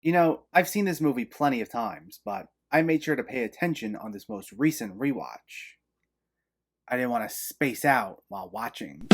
I've seen this movie plenty of times, but I made sure to pay attention on this most recent rewatch. I didn't want to space out while watching.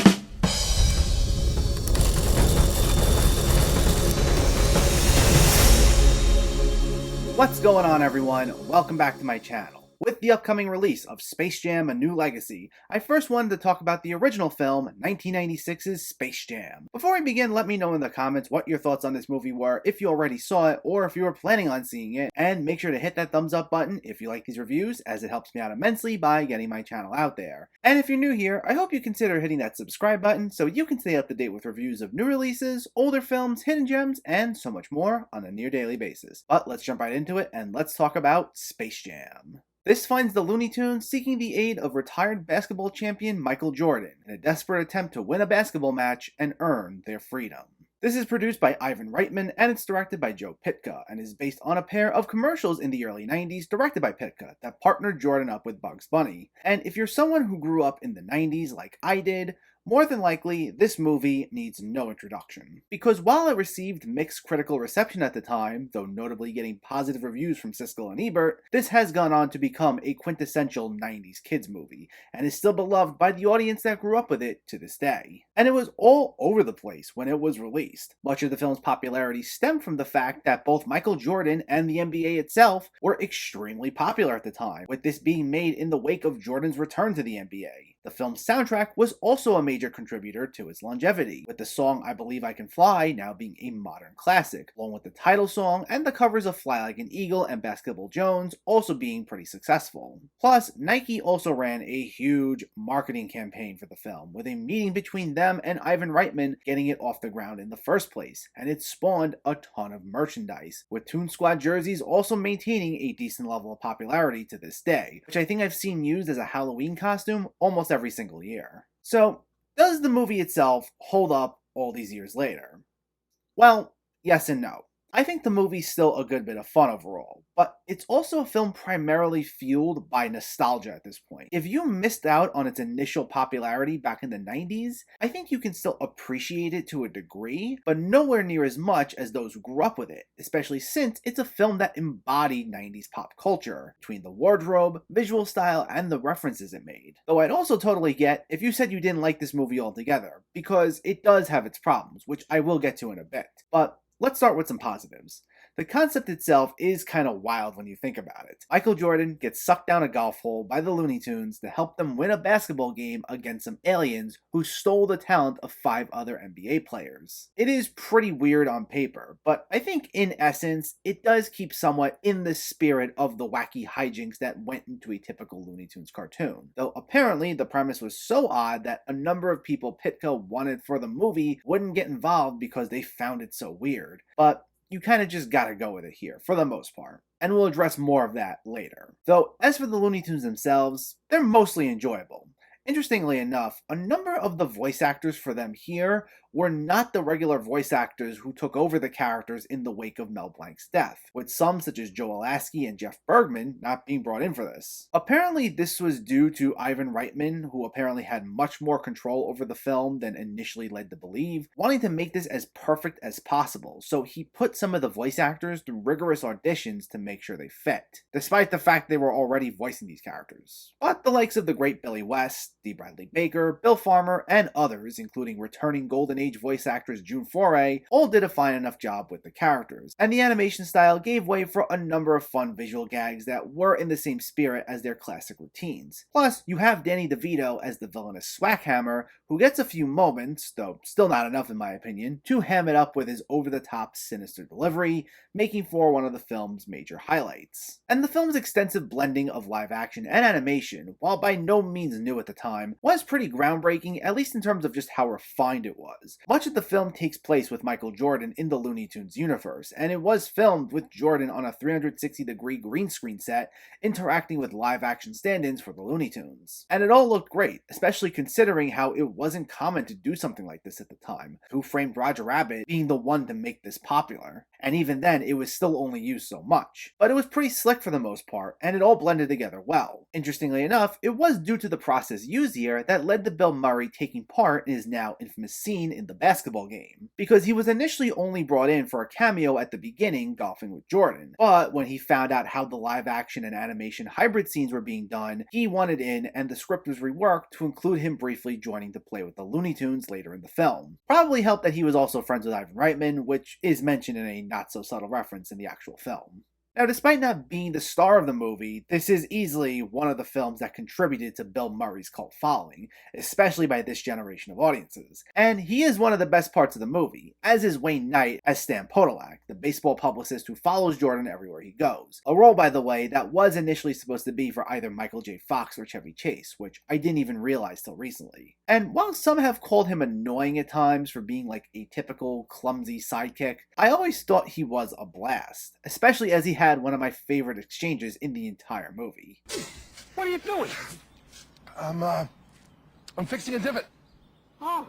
What's going on, everyone? Welcome back to my channel. With the upcoming release of Space Jam: A New Legacy, I first wanted to talk about the original film, 1996's Space Jam. Before we begin, let me know in the comments what your thoughts on this movie were, if you already saw it, or if you were planning on seeing it, and make sure to hit that thumbs up button if you like these reviews, as it helps me out immensely by getting my channel out there. And if you're new here, I hope you consider hitting that subscribe button so you can stay up to date with reviews of new releases, older films, hidden gems, and so much more on a near daily basis. But let's jump right into it and let's talk about Space Jam. This finds the Looney Tunes seeking the aid of retired basketball champion Michael Jordan in a desperate attempt to win a basketball match and earn their freedom. This is produced by Ivan Reitman and it's directed by Joe Pytka and is based on a pair of commercials in the early 90s directed by Pytka that partnered Jordan up with Bugs Bunny. And if you're someone who grew up in the 90s like I did, more than likely, this movie needs no introduction. Because while it received mixed critical reception at the time, though notably getting positive reviews from Siskel and Ebert, this has gone on to become a quintessential 90s kids movie, and is still beloved by the audience that grew up with it to this day. And it was all over the place when it was released. Much of the film's popularity stemmed from the fact that both Michael Jordan and the NBA itself were extremely popular at the time, with this being made in the wake of Jordan's return to the NBA. The film's soundtrack was also a major contributor to its longevity, with the song I Believe I Can Fly now being a modern classic, along with the title song and the covers of Fly Like an Eagle and Basketball Jones also being pretty successful. Plus, Nike also ran a huge marketing campaign for the film, with a meeting between them and Ivan Reitman getting it off the ground in the first place, and it spawned a ton of merchandise, with Toon Squad jerseys also maintaining a decent level of popularity to this day, which I think I've seen used as a Halloween costume almost every single year. So, does the movie itself hold up all these years later? Well, yes and no. I think the movie's still a good bit of fun overall, but it's also a film primarily fueled by nostalgia at this point. If you missed out on its initial popularity back in the 90s, I think you can still appreciate it to a degree, but nowhere near as much as those who grew up with it, especially since it's a film that embodied 90s pop culture, between the wardrobe, visual style, and the references it made. Though I'd also totally get if you said you didn't like this movie altogether, because it does have its problems, which I will get to in a bit. But let's start with some positives. The concept itself is kind of wild when you think about it. Michael Jordan gets sucked down a golf hole by the Looney Tunes to help them win a basketball game against some aliens who stole the talent of 5 other NBA players. It is pretty weird on paper, but I think in essence, it does keep somewhat in the spirit of the wacky hijinks that went into a typical Looney Tunes cartoon. Though apparently the premise was so odd that a number of people Pytka wanted for the movie wouldn't get involved because they found it so weird. But you kind of just gotta go with it here, for the most part. And we'll address more of that later. Though, as for the Looney Tunes themselves, they're mostly enjoyable. Interestingly enough, a number of the voice actors for them here were not the regular voice actors who took over the characters in the wake of Mel Blanc's death, with some such as Joe Alasky and Jeff Bergman not being brought in for this. Apparently this was due to Ivan Reitman, who apparently had much more control over the film than initially led to believe, wanting to make this as perfect as possible, so he put some of the voice actors through rigorous auditions to make sure they fit, despite the fact they were already voicing these characters. But the likes of the great Billy West, D. Bradley Baker, Bill Farmer, and others, including returning Golden Age voice actress June Foray, all did a fine enough job with the characters, and the animation style gave way for a number of fun visual gags that were in the same spirit as their classic routines. Plus, you have Danny DeVito as the villainous Swackhammer, who gets a few moments, though still not enough in my opinion, to ham it up with his over-the-top sinister delivery, making for one of the film's major highlights. And the film's extensive blending of live action and animation, while by no means new at the time, was pretty groundbreaking, at least in terms of just how refined it was. Much of the film takes place with Michael Jordan in the Looney Tunes universe, and it was filmed with Jordan on a 360-degree green screen set, interacting with live-action stand-ins for the Looney Tunes. And it all looked great, especially considering how it wasn't common to do something like this at the time, Who Framed Roger Rabbit being the one to make this popular. and even then it was still only used so much. But it was pretty slick for the most part, and it all blended together well. Interestingly enough, it was due to the process used here that led to Bill Murray taking part in his now infamous scene in the basketball game, because he was initially only brought in for a cameo at the beginning golfing with Jordan, but when he found out how the live action and animation hybrid scenes were being done, he wanted in, and the script was reworked to include him briefly joining to play with the Looney Tunes later in the film. Probably helped that he was also friends with Ivan Reitman, which is mentioned in a not so subtle reference in the actual film. Now, despite not being the star of the movie, this is easily one of the films that contributed to Bill Murray's cult following, especially by this generation of audiences. And he is one of the best parts of the movie, as is Wayne Knight as Stan Podolak, the baseball publicist who follows Jordan everywhere he goes. A role, by the way, that was initially supposed to be for either Michael J. Fox or Chevy Chase, which I didn't even realize till recently. And while some have called him annoying at times for being like a typical clumsy sidekick, I always thought he was a blast, especially as he had one of my favorite exchanges in the entire movie. What are you doing? I'm fixing a divot. Oh.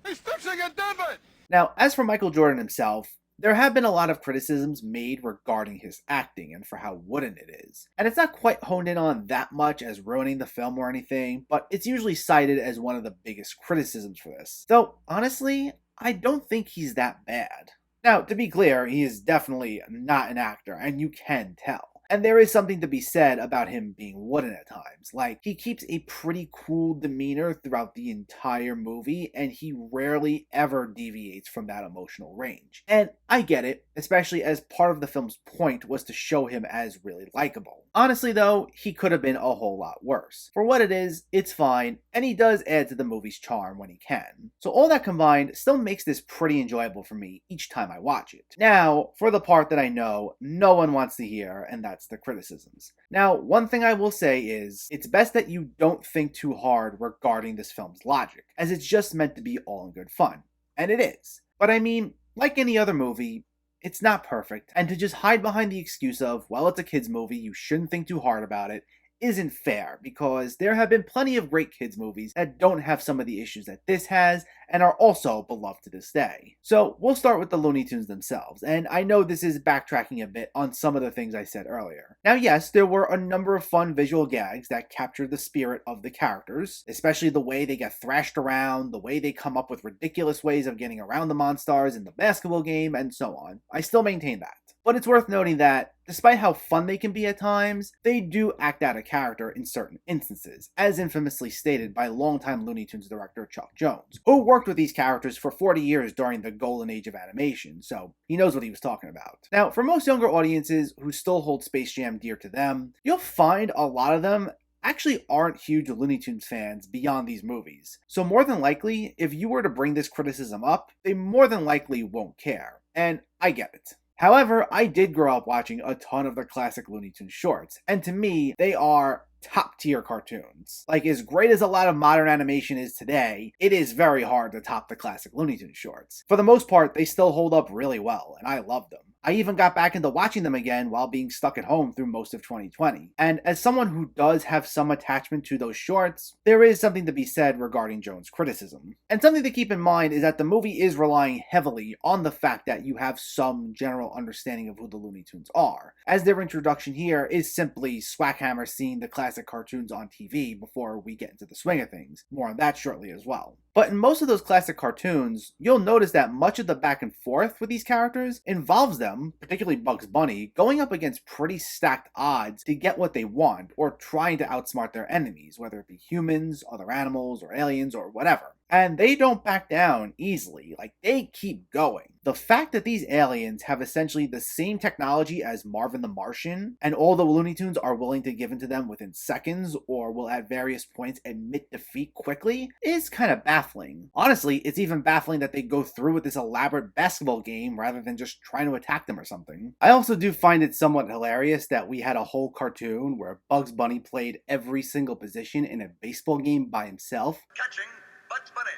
He's fixing a divot! Now, as for Michael Jordan himself, there have been a lot of criticisms made regarding his acting and for how wooden it is. And it's not quite honed in on that much as ruining the film or anything, but it's usually cited as one of the biggest criticisms for this. Though, honestly, I don't think he's that bad. Now, to be clear, he is definitely not an actor, and you can tell. And there is something to be said about him being wooden at times. Like, he keeps a pretty cool demeanor throughout the entire movie, and he rarely ever deviates from that emotional range. And I get it, especially as part of the film's point was to show him as really likable. Honestly though, he could have been a whole lot worse. For what it is, it's fine, and he does add to the movie's charm when he can. So all that combined still makes this pretty enjoyable for me each time I watch it. Now, for the part that I know no one wants to hear, and that's the criticisms. Now, one thing I will say is, it's best that you don't think too hard regarding this film's logic, as it's just meant to be all in good fun. And it is. But I mean, like any other movie, it's not perfect, and to just hide behind the excuse of, well, it's a kids movie, you shouldn't think too hard about it, isn't fair, because there have been plenty of great kids movies that don't have some of the issues that this has, and are also beloved to this day. So we'll start with the Looney Tunes themselves, and I know this is backtracking a bit on some of the things I said earlier. Now yes, there were a number of fun visual gags that captured the spirit of the characters, especially the way they get thrashed around, the way they come up with ridiculous ways of getting around the Monstars in the basketball game, and so on. I still maintain that. But it's worth noting that, despite how fun they can be at times, they do act out of character in certain instances, as infamously stated by longtime Looney Tunes director Chuck Jones, who worked with these characters for 40 years during the golden age of animation, so he knows what he was talking about. Now, for most younger audiences who still hold Space Jam dear to them, you'll find a lot of them actually aren't huge Looney Tunes fans beyond these movies. So more than likely, if you were to bring this criticism up, they more than likely won't care. And I get it. However, I did grow up watching a ton of the classic Looney Tunes shorts, and to me, they are top tier cartoons. Like, as great as a lot of modern animation is today, it is very hard to top the classic Looney Tunes shorts. For the most part, they still hold up really well, and I love them. I even got back into watching them again while being stuck at home through most of 2020. And as someone who does have some attachment to those shorts, there is something to be said regarding Jones' criticism. And something to keep in mind is that the movie is relying heavily on the fact that you have some general understanding of who the Looney Tunes are, as their introduction here is simply Swackhammer seeing the classic cartoons on TV before we get into the swing of things. More on that shortly as well. But in most of those classic cartoons, you'll notice that much of the back and forth with these characters involves them, particularly Bugs Bunny, going up against pretty stacked odds to get what they want, or trying to outsmart their enemies, whether it be humans, other animals, or aliens, or whatever. And they don't back down easily, like they keep going. The fact that these aliens have essentially the same technology as Marvin the Martian, and all the Looney Tunes are willing to give into them within seconds, or will at various points admit defeat quickly, is kind of baffling. Honestly, it's even baffling that they go through with this elaborate basketball game rather than just trying to attack them or something. I also do find it somewhat hilarious that we had a whole cartoon where Bugs Bunny played every single position in a baseball game by himself. Catching, Bugs Bunny.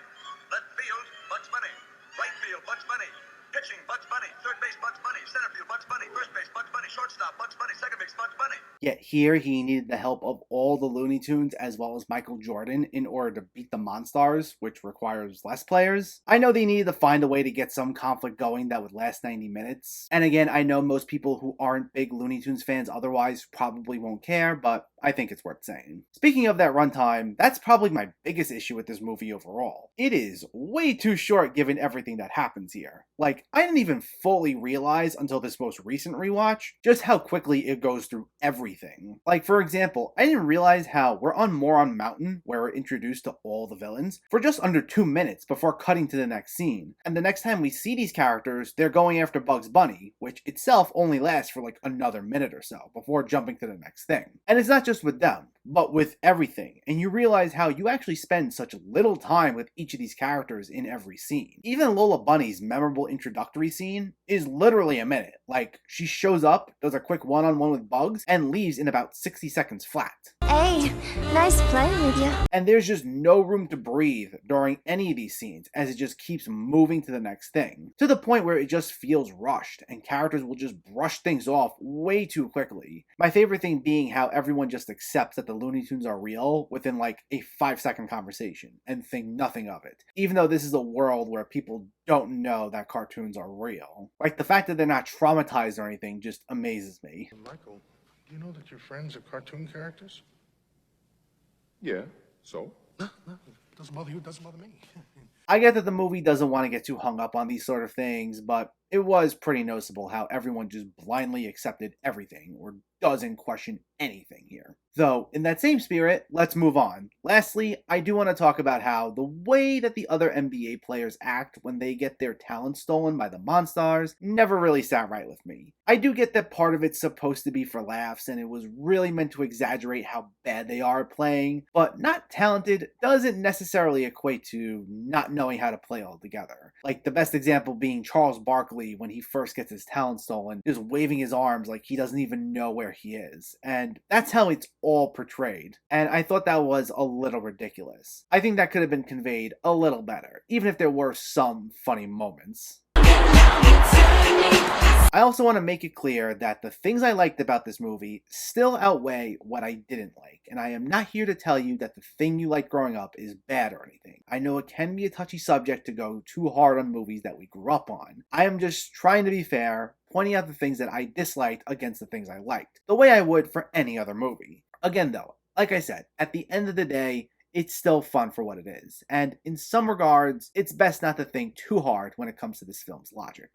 Left field, Bugs Bunny. Right field, Bugs Bunny. Pitching, Bugs Bunny. Third base, Bugs Bunny. Center field, Bugs Bunny. First base, Bugs Bunny. Shortstop, Bugs Bunny. Second base, Bugs Bunny. Yet here he needed the help of all the Looney Tunes as well as Michael Jordan in order to beat the Monstars, which requires less players. I know they needed to find a way to get some conflict going that would last 90 minutes. And again, I know most people who aren't big Looney Tunes fans otherwise probably won't care, but I think it's worth saying. Speaking of that runtime, that's probably my biggest issue with this movie overall. It is way too short given everything that happens here. Like, I didn't even fully realize until this most recent rewatch just how quickly it goes through everything. Like, for example, I didn't realize how we're on Moron Mountain, where we're introduced to all the villains, for just under 2 minutes before cutting to the next scene. And the next time we see these characters, they're going after Bugs Bunny, which itself only lasts for like another minute or so before jumping to the next thing. And it's not just with them, but with everything. And you realize how you actually spend such little time with each of these characters in every scene. Even Lola Bunny's memorable introductory scene is literally a minute. Like, she shows up, does a quick one-on-one with Bugs, and leaves in about 60 seconds flat. Hey, nice playing with you. And there's just no room to breathe during any of these scenes, as it just keeps moving to the next thing, to the point where it just feels rushed, and characters will just brush things off way too quickly. My favorite thing being how everyone just accepts that the Looney Tunes are real within like a 5-second conversation, and think nothing of it, even though this is a world where people don't know that cartoons are real. Like, the fact that they're not traumatized or anything just amazes me. Michael, do you know that your friends are cartoon characters? Yeah, so? No, it doesn't bother you, it doesn't bother me. I get that the movie doesn't want to get too hung up on these sort of things, but it was pretty noticeable how everyone just blindly accepted everything, or doesn't question anything here. Though, in that same spirit, let's move on. Lastly, I do want to talk about how the way that the other NBA players act when they get their talent stolen by the Monstars never really sat right with me. I do get that part of it's supposed to be for laughs, and it was really meant to exaggerate how bad they are at playing, but not talented doesn't necessarily equate to not knowing how to play altogether. Like, the best example being Charles Barkley when he first gets his talent stolen, just waving his arms like he doesn't even know where he is. And that's how it's all portrayed. And I thought that was a little ridiculous. I think that could have been conveyed a little better, even if there were some funny moments. I also want to make it clear that the things I liked about this movie still outweigh what I didn't like, and I am not here to tell you that the thing you liked growing up is bad or anything. I know it can be a touchy subject to go too hard on movies that we grew up on. I am just trying to be fair, pointing out the things that I disliked against the things I liked, the way I would for any other movie. Again though, like I said, at the end of the day, it's still fun for what it is, and in some regards, it's best not to think too hard when it comes to this film's logic.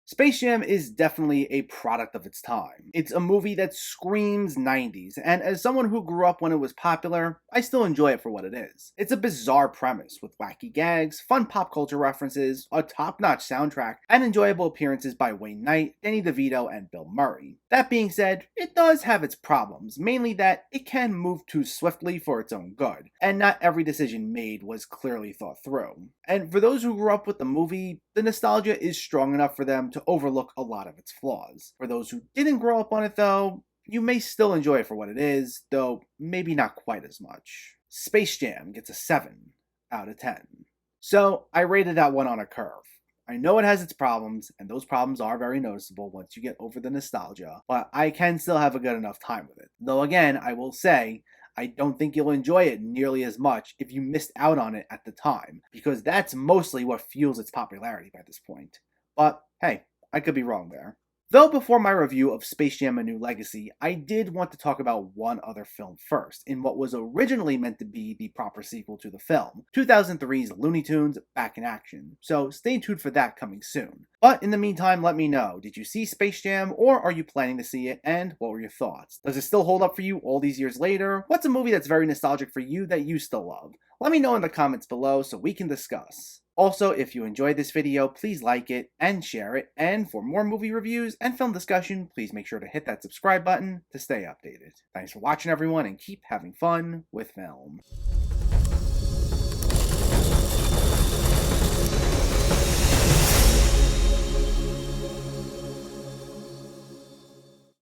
Space Jam is definitely a product of its time. It's a movie that screams 90s, and as someone who grew up when it was popular, I still enjoy it for what it is. It's a bizarre premise with wacky gags, fun pop culture references, a top-notch soundtrack, and enjoyable appearances by Wayne Knight, Danny DeVito, and Bill Murray. That being said, it does have its problems, mainly that it can move too swiftly for its own good, and not every decision made was clearly thought through. And for those who grew up with the movie, the nostalgia is strong enough for them to overlook a lot of its flaws. For those who didn't grow up on it though, you may still enjoy it for what it is, though maybe not quite as much. Space Jam gets a 7 out of 10. So I rated that one on a curve. I know it has its problems, and those problems are very noticeable once you get over the nostalgia, but I can still have a good enough time with it. Though again, I will say, I don't think you'll enjoy it nearly as much if you missed out on it at the time, because that's mostly what fuels its popularity by this point. But hey, I could be wrong there. Though before my review of Space Jam: A New Legacy, I did want to talk about one other film first, in what was originally meant to be the proper sequel to the film, 2003's Looney Tunes Back in Action, so stay tuned for that coming soon. But in the meantime, let me know, did you see Space Jam, or are you planning to see it, and what were your thoughts? Does it still hold up for you all these years later? What's a movie that's very nostalgic for you that you still love? Let me know in the comments below so we can discuss. Also, if you enjoyed this video, please like it and share it, and for more movie reviews and film discussion, please make sure to hit that subscribe button to stay updated. Thanks for watching everyone, and keep having fun with film.